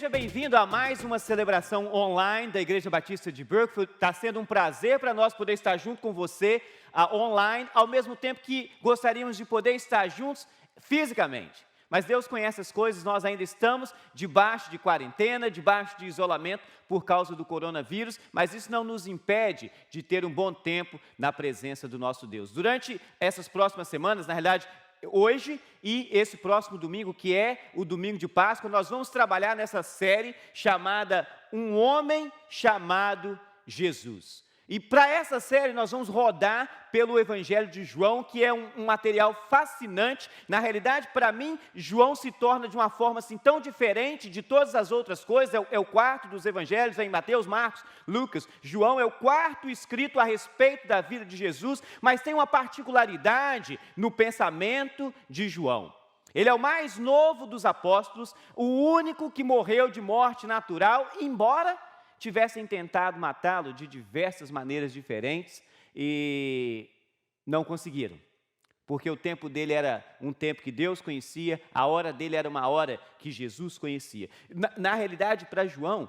Seja bem-vindo a mais uma celebração online da Igreja Batista de Brookfield. Está sendo um prazer para nós poder estar junto com você online, ao mesmo tempo que gostaríamos de poder estar juntos fisicamente. Mas Deus conhece as coisas, nós ainda estamos debaixo de quarentena, debaixo de isolamento por causa do coronavírus, mas isso não nos impede de ter um bom tempo na presença do nosso Deus. Durante essas próximas semanas, na realidade, hoje e esse próximo domingo, que é o domingo de Páscoa, nós vamos trabalhar nessa série chamada Um Homem Chamado Jesus. E para essa série nós vamos rodar pelo Evangelho de João, que é um material fascinante. Na realidade, para mim, João se torna de uma forma assim tão diferente de todas as outras coisas. É o quarto dos Evangelhos, em Mateus, Marcos, Lucas. João é o quarto escrito a respeito da vida de Jesus, mas tem uma particularidade no pensamento de João. Ele é o mais novo dos apóstolos, o único que morreu de morte natural, embora tivessem tentado matá-lo de diversas maneiras diferentes e não conseguiram. Porque o tempo dele era um tempo que Deus conhecia, a hora dele era uma hora que Jesus conhecia. Na realidade, para João,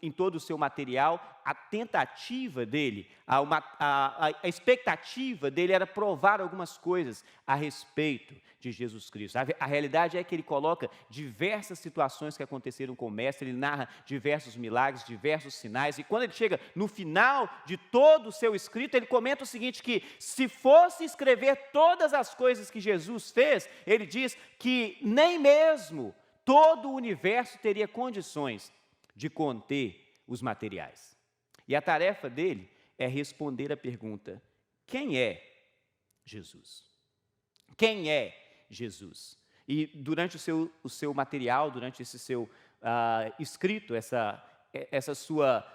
em todo o seu material, a tentativa dele, a expectativa dele era provar algumas coisas a respeito de Jesus Cristo. A realidade é que ele coloca diversas situações que aconteceram com o Mestre, ele narra diversos milagres, diversos sinais, e quando ele chega no final de todo o seu escrito, ele comenta o seguinte, que se fosse escrever todas as coisas que Jesus fez, ele diz que nem mesmo todo o universo teria condições de conter os materiais. E a tarefa dele é responder a pergunta: quem é Jesus? Quem é Jesus? E durante o seu material, durante esse seu escrito, essa sua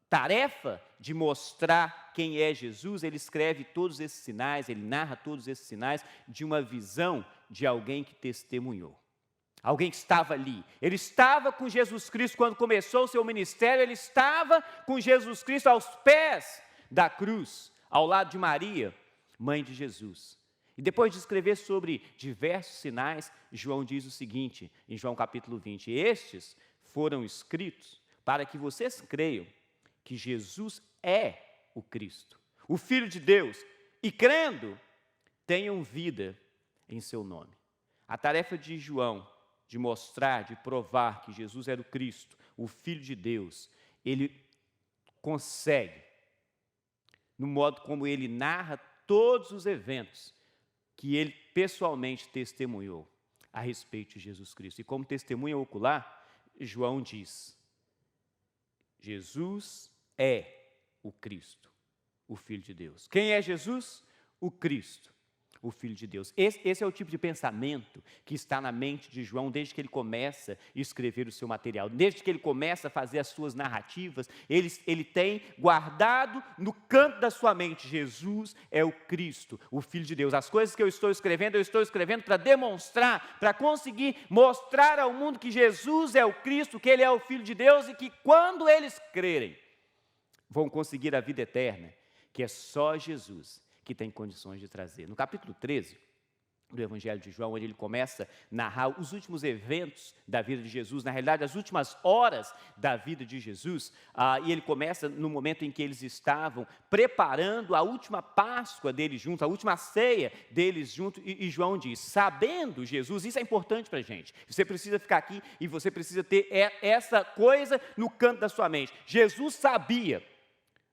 tarefa de mostrar quem é Jesus, ele escreve todos esses sinais, ele narra todos esses sinais de uma visão de alguém que testemunhou. Alguém que estava ali. Ele estava com Jesus Cristo quando começou o seu ministério, ele estava com Jesus Cristo aos pés da cruz, ao lado de Maria, mãe de Jesus. E depois de escrever sobre diversos sinais, João diz o seguinte, em João capítulo 20, estes foram escritos para que vocês creiam que Jesus é o Cristo, o Filho de Deus, e crendo, tenham vida em seu nome. A tarefa de João, de mostrar, de provar que Jesus era o Cristo, o Filho de Deus, ele consegue, no modo como ele narra todos os eventos que ele pessoalmente testemunhou a respeito de Jesus Cristo. E como testemunha ocular, João diz: Jesus é o Cristo, o Filho de Deus. Quem é Jesus? O Cristo, o Filho de Deus. Esse é o tipo de pensamento que está na mente de João desde que ele começa a escrever o seu material, desde que ele começa a fazer as suas narrativas, ele tem guardado no canto da sua mente: Jesus é o Cristo, o Filho de Deus. As coisas que eu estou escrevendo para demonstrar, para conseguir mostrar ao mundo que Jesus é o Cristo, que ele é o Filho de Deus e que quando eles crerem, vão conseguir a vida eterna, que é só Jesus que tem condições de trazer. No capítulo 13 do Evangelho de João, onde ele começa a narrar os últimos eventos da vida de Jesus, na realidade, as últimas horas da vida de Jesus, e ele começa no momento em que eles estavam preparando a última Páscoa deles juntos, a última ceia deles juntos, e João diz, sabendo Jesus, isso é importante para a gente, você precisa ficar aqui e você precisa ter essa coisa no canto da sua mente. Jesus sabia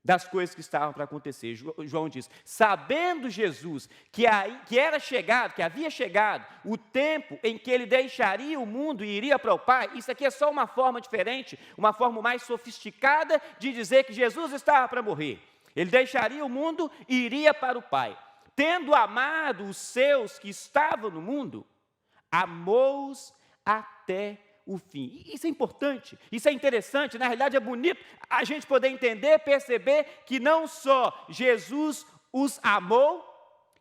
das coisas que estavam para acontecer. João diz, sabendo Jesus que havia chegado o tempo em que ele deixaria o mundo e iria para o Pai, isso aqui é só uma forma diferente, uma forma mais sofisticada de dizer que Jesus estava para morrer. Ele deixaria o mundo e iria para o Pai. Tendo amado os seus que estavam no mundo, amou-os até o fim. Isso é importante, isso é interessante, na realidade é bonito a gente poder entender, perceber que não só Jesus os amou,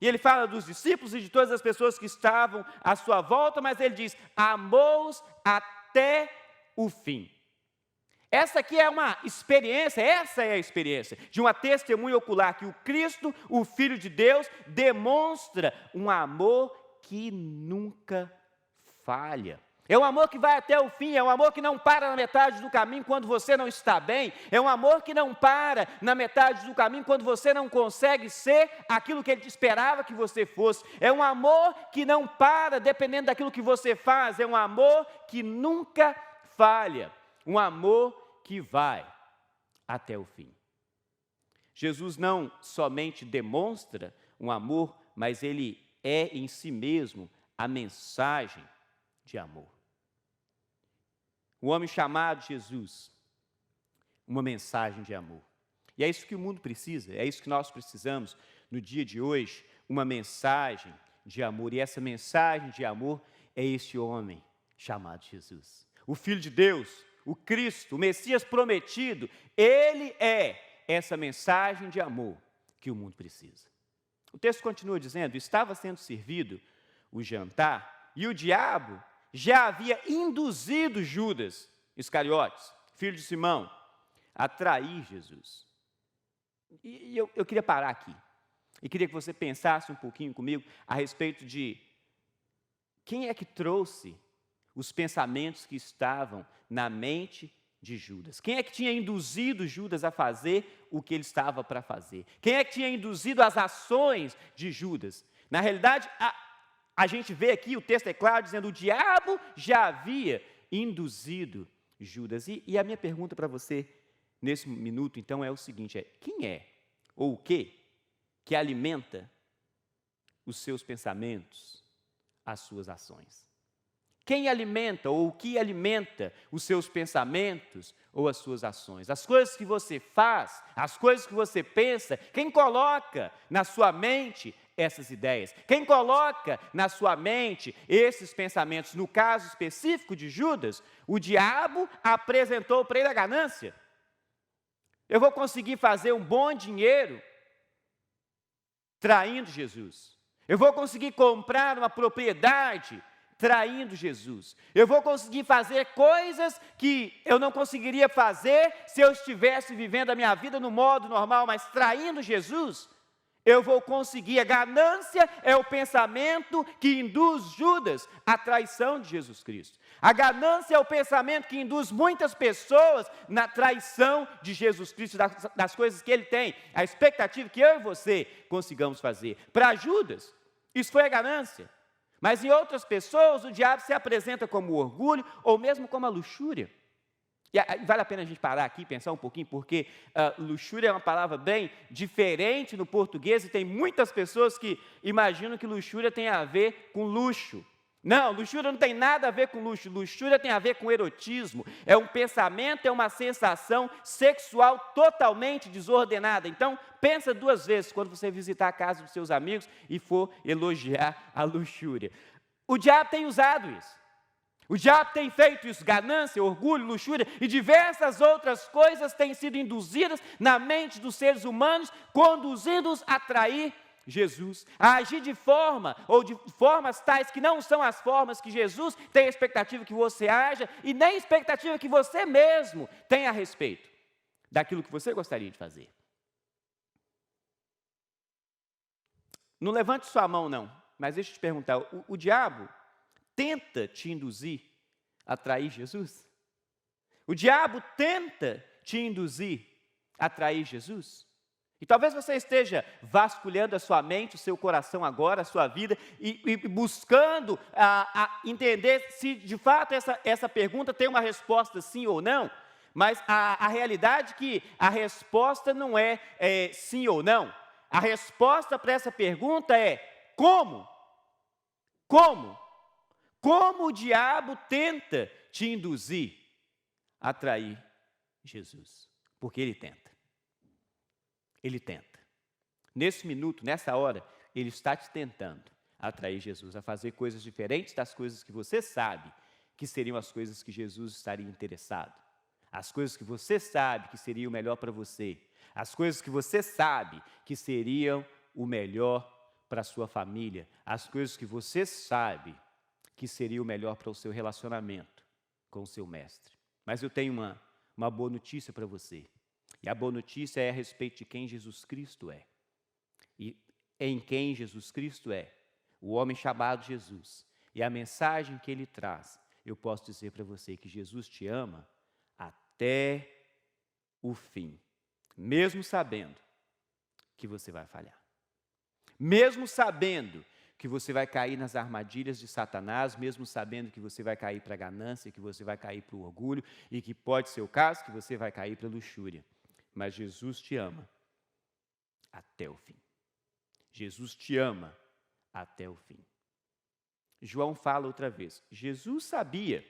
e ele fala dos discípulos e de todas as pessoas que estavam à sua volta, mas ele diz, amou-os até o fim. Essa aqui é uma experiência, essa é a experiência de uma testemunha ocular que o Cristo, o Filho de Deus, demonstra um amor que nunca falha. É um amor que vai até o fim, é um amor que não para na metade do caminho quando você não está bem, é um amor que não para na metade do caminho quando você não consegue ser aquilo que Ele esperava que você fosse, é um amor que não para dependendo daquilo que você faz, é um amor que nunca falha, um amor que vai até o fim. Jesus não somente demonstra um amor, mas Ele é em si mesmo a mensagem de amor. O homem chamado Jesus, uma mensagem de amor. E é isso que o mundo precisa, é isso que nós precisamos no dia de hoje, uma mensagem de amor. E essa mensagem de amor é esse homem chamado Jesus. O Filho de Deus, o Cristo, o Messias prometido, Ele é essa mensagem de amor que o mundo precisa. O texto continua dizendo, estava sendo servido o jantar e o diabo já havia induzido Judas Iscariotes, filho de Simão, a trair Jesus. E eu queria parar aqui. E queria que você pensasse um pouquinho comigo a respeito de quem é que trouxe os pensamentos que estavam na mente de Judas. Quem é que tinha induzido Judas a fazer o que ele estava para fazer? Quem é que tinha induzido as ações de Judas? Na realidade, a gente vê aqui, o texto é claro, dizendo o diabo já havia induzido Judas. E a minha pergunta para você, nesse minuto, então, é o seguinte, quem é, ou o que alimenta os seus pensamentos, as suas ações? Quem alimenta, ou o que alimenta os seus pensamentos, ou as suas ações? As coisas que você faz, as coisas que você pensa, quem coloca na sua mente essas ideias? Quem coloca na sua mente esses pensamentos? No caso específico de Judas, o diabo apresentou para ele a ganância. Eu vou conseguir fazer um bom dinheiro traindo Jesus. Eu vou conseguir comprar uma propriedade traindo Jesus. Eu vou conseguir fazer coisas que eu não conseguiria fazer se eu estivesse vivendo a minha vida no modo normal, mas traindo Jesus, eu vou conseguir. A ganância é o pensamento que induz Judas à traição de Jesus Cristo. A ganância é o pensamento que induz muitas pessoas na traição de Jesus Cristo, das coisas que Ele tem, a expectativa que eu e você consigamos fazer. Para Judas, isso foi a ganância. Mas em outras pessoas, o diabo se apresenta como o orgulho ou mesmo como a luxúria. E vale a pena a gente parar aqui e pensar um pouquinho, porque luxúria é uma palavra bem diferente no português e tem muitas pessoas que imaginam que luxúria tem a ver com luxo. Não, luxúria não tem nada a ver com luxo, luxúria tem a ver com erotismo, é um pensamento, é uma sensação sexual totalmente desordenada. Então, pensa duas vezes quando você visitar a casa dos seus amigos e for elogiar a luxúria. O diabo tem usado isso, o diabo tem feito isso, ganância, orgulho, luxúria e diversas outras coisas têm sido induzidas na mente dos seres humanos, conduzindo-os a trair Jesus, a agir de forma ou de formas tais que não são as formas que Jesus tem a expectativa que você haja e nem a expectativa que você mesmo tem a respeito daquilo que você gostaria de fazer. Não levante sua mão não, mas deixa eu te perguntar, o diabo tenta te induzir a trair Jesus? O diabo tenta te induzir a trair Jesus? E talvez você esteja vasculhando a sua mente, o seu coração agora, a sua vida, e buscando entender se de fato essa pergunta tem uma resposta sim ou não, mas a realidade é que a resposta não é sim ou não. A resposta para essa pergunta é como? Como? Como o diabo tenta te induzir a trair Jesus? Porque ele tenta. Ele tenta. Nesse minuto, nessa hora, ele está te tentando atrair Jesus, a fazer coisas diferentes das coisas que você sabe que seriam as coisas que Jesus estaria interessado. As coisas que você sabe que seria o melhor para você. As coisas que você sabe que seriam o melhor para a sua família. As coisas que você sabe que seria o melhor para o seu relacionamento com o seu mestre. Mas eu tenho uma boa notícia para você. E a boa notícia é a respeito de quem Jesus Cristo é. E em quem Jesus Cristo é, o homem chamado Jesus. E a mensagem que ele traz eu posso dizer para você que Jesus te ama até o fim, mesmo sabendo que você vai falhar. Mesmo sabendo que você vai cair nas armadilhas de Satanás, mesmo sabendo que você vai cair para a ganância, que você vai cair para o orgulho e que pode ser o caso que você vai cair para a luxúria. Mas Jesus te ama até o fim. Jesus te ama até o fim. João fala outra vez, Jesus sabia,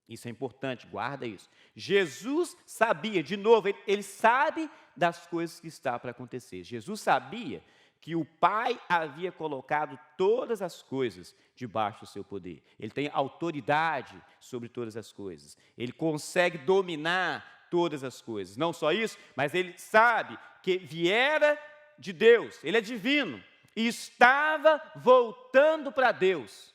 isso é importante, guarda isso. Jesus sabia, de novo, ele sabe das coisas que está para acontecer. Jesus sabia que o Pai havia colocado todas as coisas debaixo do seu poder. Ele tem autoridade sobre todas as coisas. Ele consegue dominar todas as coisas. Não só isso, mas ele sabe que viera de Deus, ele é divino, e estava voltando para Deus.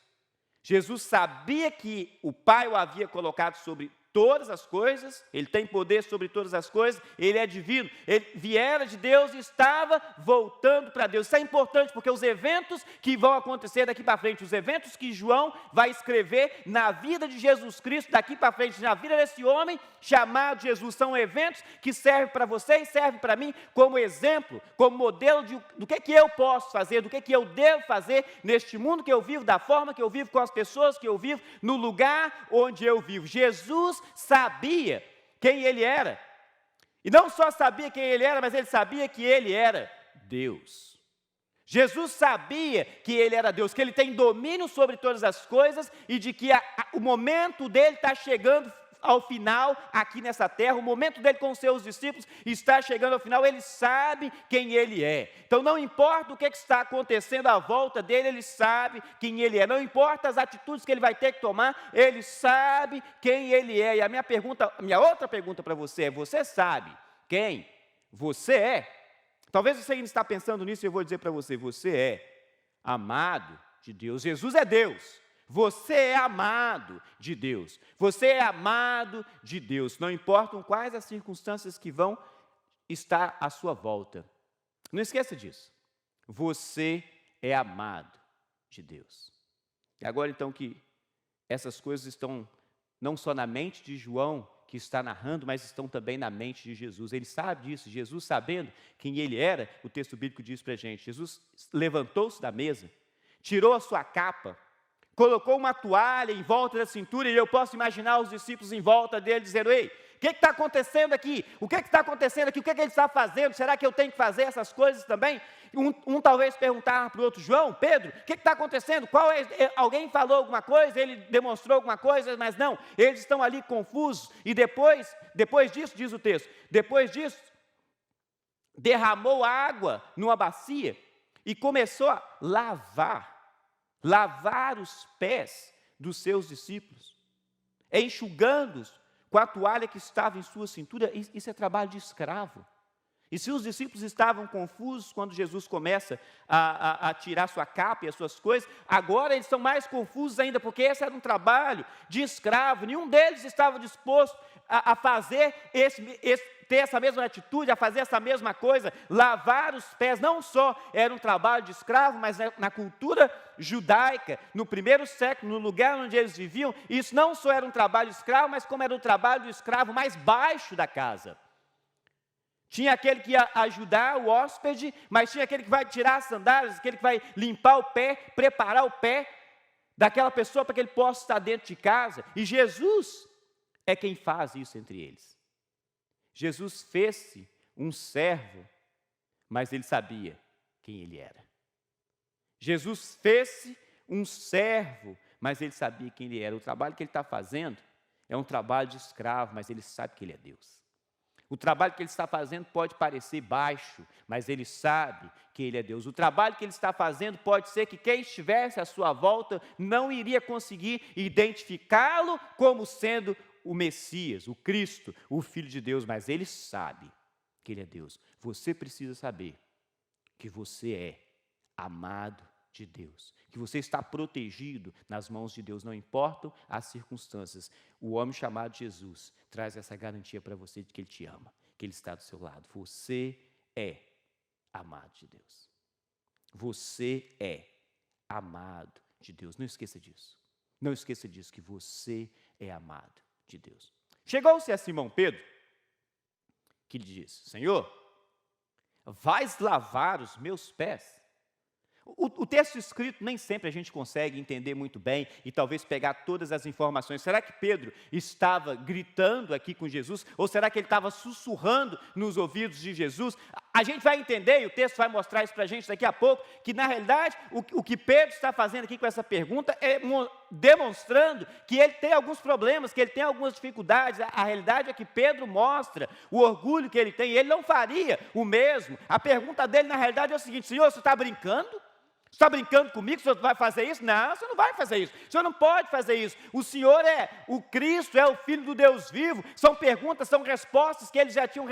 Jesus sabia que o Pai o havia colocado sobre todas as coisas, ele tem poder sobre todas as coisas, ele é divino, ele viera de Deus e estava voltando para Deus. Isso é importante porque os eventos que vão acontecer daqui para frente, os eventos que João vai escrever na vida de Jesus Cristo, daqui para frente, na vida desse homem chamado Jesus, são eventos que servem para você e servem para mim como exemplo, como modelo do que eu posso fazer, do que eu devo fazer neste mundo que eu vivo, da forma que eu vivo, com as pessoas que eu vivo, no lugar onde eu vivo. Jesus sabia quem ele era. E não só sabia quem ele era, mas ele sabia que ele era Deus. Jesus sabia que ele era Deus, que ele tem domínio sobre todas as coisas e de que o momento dele está chegando ao final aqui nessa terra, o momento dele com os seus discípulos está chegando ao final, ele sabe quem ele é. Então não importa o que está acontecendo à volta dele, ele sabe quem ele é. Não importa as atitudes que ele vai ter que tomar, ele sabe quem ele é. E a minha outra pergunta para você é: você sabe quem você é? Talvez você ainda está pensando nisso e eu vou dizer para você: você é amado de Deus. Jesus é Deus. Você é amado de Deus. Você é amado de Deus. Não importam quais as circunstâncias que vão estar à sua volta. Não esqueça disso. Você é amado de Deus. E agora então que essas coisas estão não só na mente de João, que está narrando, mas estão também na mente de Jesus. Ele sabe disso. Jesus, sabendo quem ele era, o texto bíblico diz para a gente, Jesus levantou-se da mesa, tirou a sua capa, colocou uma toalha em volta da cintura, e eu posso imaginar os discípulos em volta dele, dizendo: ei, o que está acontecendo aqui? O que está acontecendo aqui? O que ele está fazendo? Será que eu tenho que fazer essas coisas também? Um talvez perguntar para o outro: João, Pedro, o que está acontecendo? Alguém falou alguma coisa? Ele demonstrou alguma coisa? Mas não, eles estão ali confusos. E depois disso, diz o texto, depois disso, derramou água numa bacia e começou a lavar os pés dos seus discípulos, enxugando-os com a toalha que estava em sua cintura. Isso é trabalho de escravo. E se os discípulos estavam confusos quando Jesus começa a tirar sua capa e as suas coisas, agora eles estão mais confusos ainda, porque esse era um trabalho de escravo. Nenhum deles estava disposto a fazer ter essa mesma atitude, a fazer essa mesma coisa, lavar os pés. Não só era um trabalho de escravo, mas na cultura judaica, no primeiro século, no lugar onde eles viviam, isso não só era um trabalho de escravo, mas como era o trabalho do escravo mais baixo da casa. Tinha aquele que ia ajudar o hóspede, mas tinha aquele que vai tirar as sandálias, aquele que vai limpar o pé, preparar o pé daquela pessoa para que ele possa estar dentro de casa. E Jesus é quem faz isso entre eles. Jesus fez-se um servo, mas ele sabia quem ele era. Jesus fez-se um servo, mas ele sabia quem ele era. O trabalho que ele está fazendo é um trabalho de escravo, mas ele sabe que ele é Deus. O trabalho que ele está fazendo pode parecer baixo, mas ele sabe que ele é Deus. O trabalho que ele está fazendo pode ser que quem estivesse à sua volta não iria conseguir identificá-lo como sendo o Messias, o Cristo, o Filho de Deus, mas ele sabe que ele é Deus. Você precisa saber que você é amado de Deus, que você está protegido nas mãos de Deus, não importam as circunstâncias. O homem chamado Jesus traz essa garantia para você de que ele te ama, que ele está do seu lado. Você é amado de Deus. Você é amado de Deus. Não esqueça disso. Não esqueça disso, que você é amado de Deus. Chegou-se a Simão Pedro, que lhe disse: Senhor, vais lavar os meus pés? O texto escrito nem sempre a gente consegue entender muito bem e talvez pegar todas as informações. Será que Pedro estava gritando aqui com Jesus? Ou será que ele estava sussurrando nos ouvidos de Jesus? A gente vai entender, e o texto vai mostrar isso para a gente daqui a pouco, que na realidade o que Pedro está fazendo aqui com essa pergunta é demonstrando que ele tem alguns problemas, que ele tem algumas dificuldades. A realidade é que Pedro mostra o orgulho que ele tem, e ele não faria o mesmo. A pergunta dele na realidade é o seguinte: Senhor, você está brincando? Você está brincando comigo? O Senhor vai fazer isso? Não, você não vai fazer isso. O Senhor não pode fazer isso. O Senhor é o Cristo, é o Filho do Deus vivo. São perguntas, são respostas que eles já tinham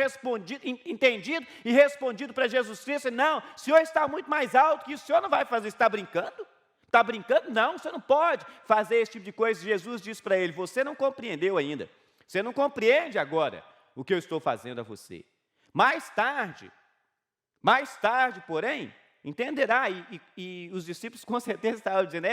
entendido e respondido para Jesus Cristo. Não, o Senhor está muito mais alto que isso. O Senhor não vai fazer isso. Está brincando? Está brincando? Não, você não pode fazer esse tipo de coisa. Jesus disse para ele: você não compreendeu ainda. Você não compreende agora o que eu estou fazendo a você. Mais tarde, porém, entenderá, e os discípulos com certeza estavam dizendo: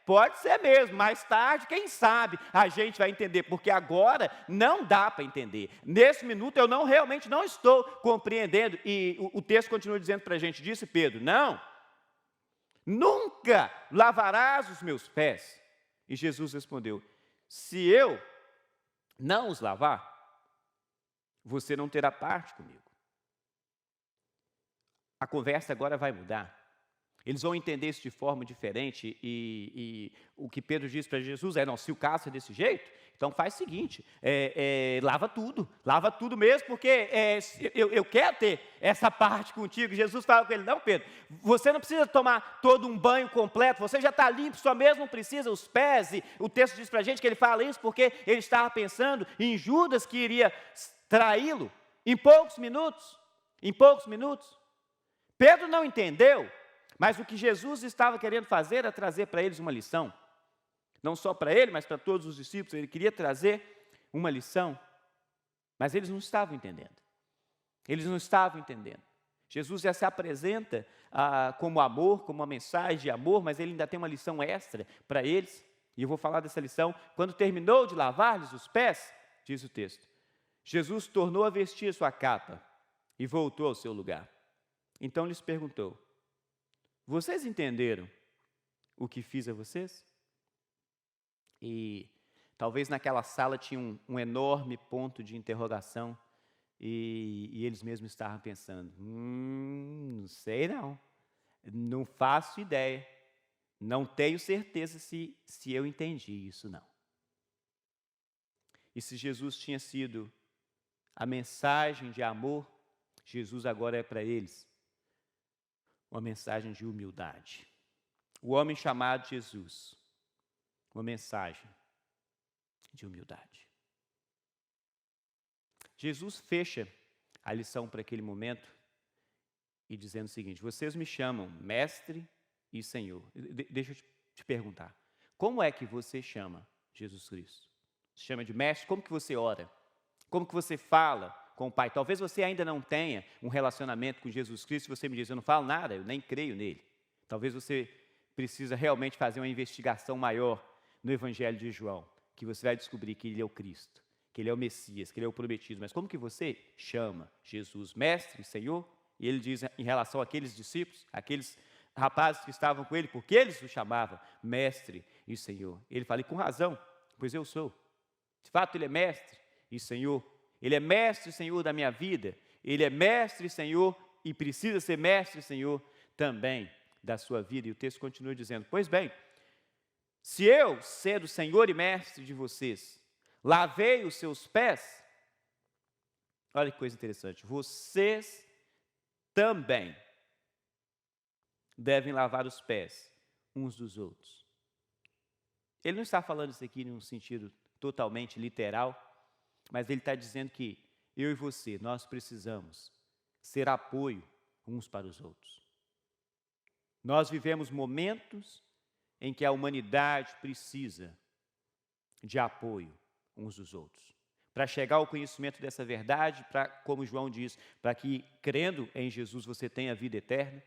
pode ser mesmo, mais tarde, quem sabe, a gente vai entender, porque agora não dá para entender. Nesse minuto eu realmente não estou compreendendo, e o texto continua dizendo para a gente: disse Pedro, não, nunca lavarás os meus pés. E Jesus respondeu: se eu não os lavar, você não terá parte comigo. A conversa agora vai mudar. Eles vão entender isso de forma diferente e o que Pedro diz para Jesus é: não, se o caso é desse jeito, então faz o seguinte, lava tudo mesmo, porque eu quero ter essa parte contigo. Jesus fala com ele: não, Pedro, você não precisa tomar todo um banho completo, você já está limpo, só mesmo não precisa os pés. E o texto diz para a gente que ele fala isso porque ele estava pensando em Judas, que iria traí-lo em poucos minutos. Pedro não entendeu, mas o que Jesus estava querendo fazer era trazer para eles uma lição. Não só para ele, mas para todos os discípulos. Ele queria trazer uma lição, mas eles não estavam entendendo. Jesus já se apresenta como amor, como uma mensagem de amor, mas ele ainda tem uma lição extra para eles. E eu vou falar dessa lição. Quando terminou de lavar-lhes os pés, diz o texto, Jesus tornou a vestir a sua capa e voltou ao seu lugar. Então lhes perguntou: vocês entenderam o que fiz a vocês? E talvez naquela sala tinha um enorme ponto de interrogação e eles mesmos estavam pensando: não sei não faço ideia, não tenho certeza se eu entendi isso não. E se Jesus tinha sido a mensagem de amor, Jesus agora é para eles uma mensagem de humildade. O homem chamado Jesus, uma mensagem de humildade. Jesus fecha a lição para aquele momento e dizendo o seguinte: vocês me chamam mestre e Senhor. Deixa eu te perguntar, como é que você chama Jesus Cristo? Você chama de mestre? Como que você ora? Como que você fala com o Pai? Talvez você ainda não tenha um relacionamento com Jesus Cristo. Se você me diz: eu não falo nada, eu nem creio nele. Talvez você precisa realmente fazer uma investigação maior no Evangelho de João, que você vai descobrir que ele é o Cristo, que ele é o Messias, que ele é o prometido. Mas como que você chama Jesus mestre, Senhor? E ele diz em relação àqueles discípulos, aqueles rapazes que estavam com ele, porque eles o chamavam mestre e Senhor. Ele fala: e com razão, pois eu sou. De fato, ele é mestre e Senhor. Ele é mestre e Senhor da minha vida. Ele é mestre e Senhor e precisa ser mestre e Senhor também da sua vida. E o texto continua dizendo: pois bem, se eu, sendo Senhor e mestre de vocês, lavei os seus pés, olha que coisa interessante, vocês também devem lavar os pés uns dos outros. Ele não está falando isso aqui num sentido totalmente literal, mas ele está dizendo que eu e você, nós precisamos ser apoio uns para os outros. Nós vivemos momentos em que a humanidade precisa de apoio uns dos outros. Para chegar ao conhecimento dessa verdade, como João diz, para que, crendo em Jesus, você tenha vida eterna,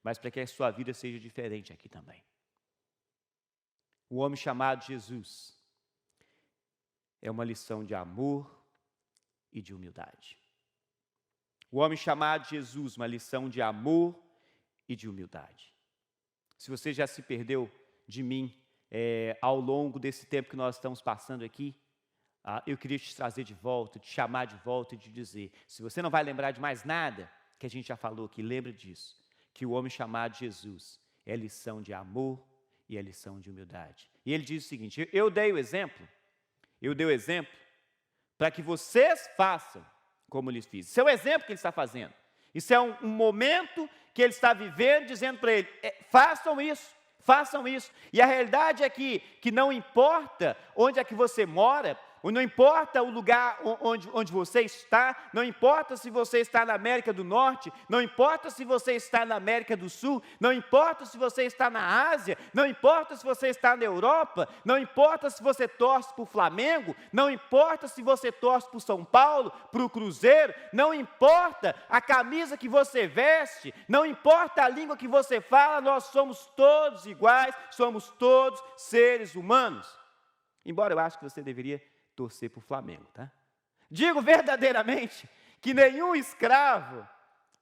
mas para que a sua vida seja diferente aqui também. O homem chamado Jesus é uma lição de amor e de humildade. O homem chamado Jesus, uma lição de amor e de humildade. Se você já se perdeu de mim ao longo desse tempo que nós estamos passando aqui, eu queria te trazer de volta, te chamar de volta e te dizer, se você não vai lembrar de mais nada que a gente já falou aqui, lembre disso, que o homem chamado Jesus é a lição de amor e a lição de humildade. E ele diz o seguinte, eu dei o exemplo para que vocês façam como ele fiz. Isso é o exemplo que ele está fazendo. Isso é um momento que ele está vivendo, dizendo para ele, façam isso. E a realidade é que não importa onde é que você mora, não importa o lugar onde você está, não importa se você está na América do Norte, não importa se você está na América do Sul, não importa se você está na Ásia, não importa se você está na Europa, não importa se você torce para o Flamengo, não importa se você torce para o São Paulo, para o Cruzeiro, não importa a camisa que você veste, não importa a língua que você fala, nós somos todos iguais, somos todos seres humanos. Embora eu acho que você deveria torcer para o Flamengo, tá? Digo verdadeiramente que nenhum escravo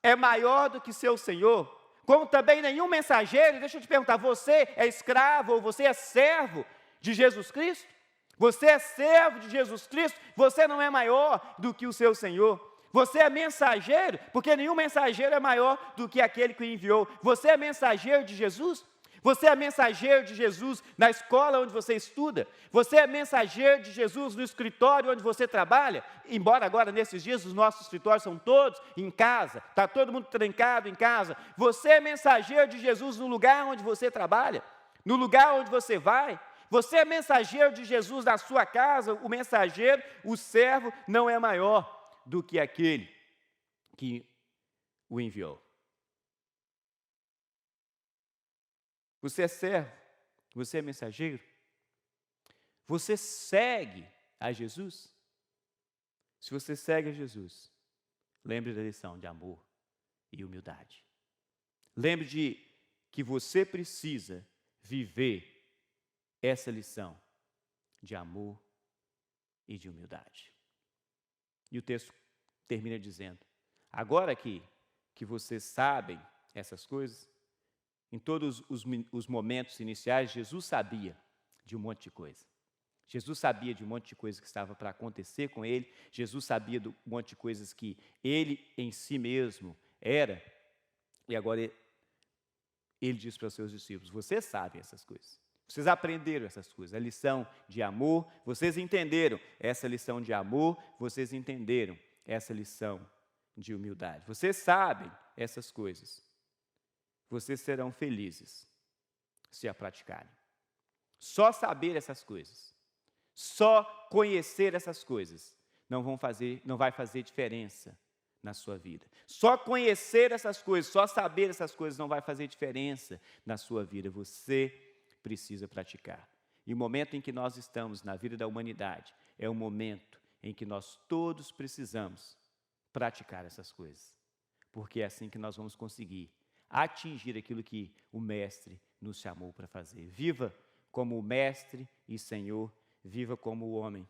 é maior do que seu senhor, como também nenhum mensageiro. Deixa eu te perguntar, você é escravo ou você é servo de Jesus Cristo? Você é servo de Jesus Cristo, você não é maior do que o seu senhor. Você é mensageiro, porque nenhum mensageiro é maior do que aquele que o enviou. Você é mensageiro de Jesus? Você é mensageiro de Jesus na escola onde você estuda? Você é mensageiro de Jesus no escritório onde você trabalha? Embora agora, nesses dias, os nossos escritórios são todos em casa, está todo mundo trancado em casa. Você é mensageiro de Jesus no lugar onde você trabalha? No lugar onde você vai? Você é mensageiro de Jesus na sua casa? O mensageiro, o servo, não é maior do que aquele que o enviou. Você é servo? Você é mensageiro? Você segue a Jesus? Se você segue a Jesus, lembre da lição de amor e humildade. Lembre de que você precisa viver essa lição de amor e de humildade. E o texto termina dizendo, agora que vocês sabem essas coisas, em todos os momentos iniciais, Jesus sabia de um monte de coisa. Jesus sabia de um monte de coisa que estava para acontecer com ele. Jesus sabia de um monte de coisas que ele em si mesmo era. E agora ele diz para os seus discípulos, vocês sabem essas coisas. Vocês aprenderam essas coisas. A lição de amor, vocês entenderam essa lição de amor, vocês entenderam essa lição de humildade. Vocês sabem essas coisas. Vocês serão felizes se a praticarem. Só saber essas coisas, só conhecer essas coisas, não vai fazer diferença na sua vida. Só conhecer essas coisas, só saber essas coisas não vai fazer diferença na sua vida. Você precisa praticar. E o momento em que nós estamos na vida da humanidade é o momento em que nós todos precisamos praticar essas coisas. Porque é assim que nós vamos conseguir atingir aquilo que o Mestre nos chamou para fazer. Viva como o Mestre e Senhor, viva como o homem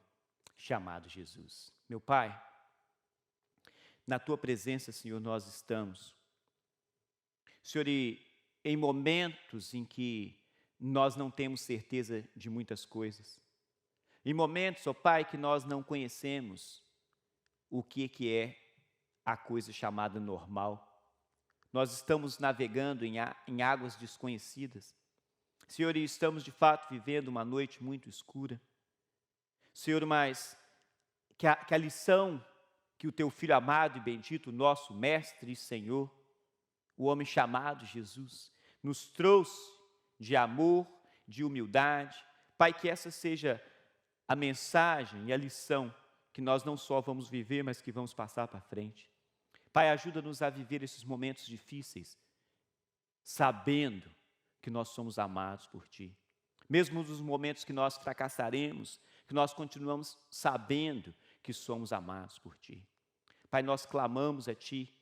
chamado Jesus. Meu Pai, na Tua presença, Senhor, nós estamos. Senhor, e em momentos em que nós não temos certeza de muitas coisas, em momentos, ó Pai, que nós não conhecemos o que é a coisa chamada normal, nós estamos navegando em águas desconhecidas. Senhor, e estamos de fato vivendo uma noite muito escura. Senhor, mas que a lição que o Teu Filho amado e bendito, nosso Mestre e Senhor, o homem chamado Jesus, nos trouxe de amor, de humildade. Pai, que essa seja a mensagem e a lição que nós não só vamos viver, mas que vamos passar para frente. Pai, ajuda-nos a viver esses momentos difíceis, sabendo que nós somos amados por Ti. Mesmo nos momentos que nós fracassaremos, que nós continuamos sabendo que somos amados por Ti. Pai, nós clamamos a Ti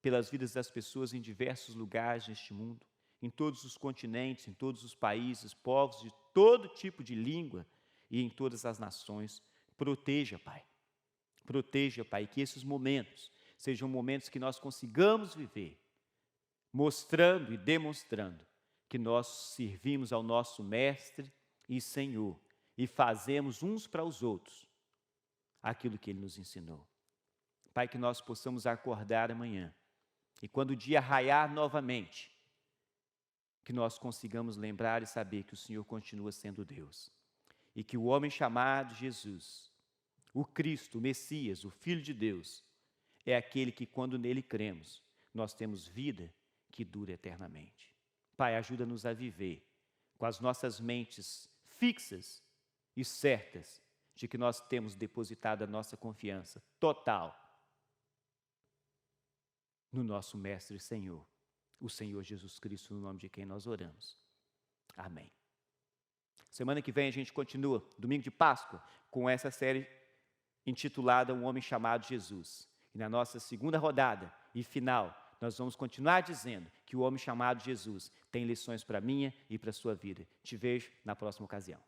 pelas vidas das pessoas em diversos lugares neste mundo, em todos os continentes, em todos os países, povos de todo tipo de língua e em todas as nações. Proteja, Pai. Proteja, Pai, que esses momentos sejam momentos que nós consigamos viver, mostrando e demonstrando que nós servimos ao nosso Mestre e Senhor e fazemos uns para os outros aquilo que Ele nos ensinou. Pai, que nós possamos acordar amanhã e quando o dia raiar novamente, que nós consigamos lembrar e saber que o Senhor continua sendo Deus e que o homem chamado Jesus, o Cristo, o Messias, o Filho de Deus, é aquele que, quando nele cremos, nós temos vida que dura eternamente. Pai, ajuda-nos a viver com as nossas mentes fixas e certas de que nós temos depositado a nossa confiança total no nosso Mestre e Senhor, o Senhor Jesus Cristo, no nome de quem nós oramos. Amém. Semana que vem a gente continua, domingo de Páscoa, com essa série intitulada Um Homem Chamado Jesus. E na nossa segunda rodada e final, nós vamos continuar dizendo que o homem chamado Jesus tem lições para a minha e para a sua vida. Te vejo na próxima ocasião.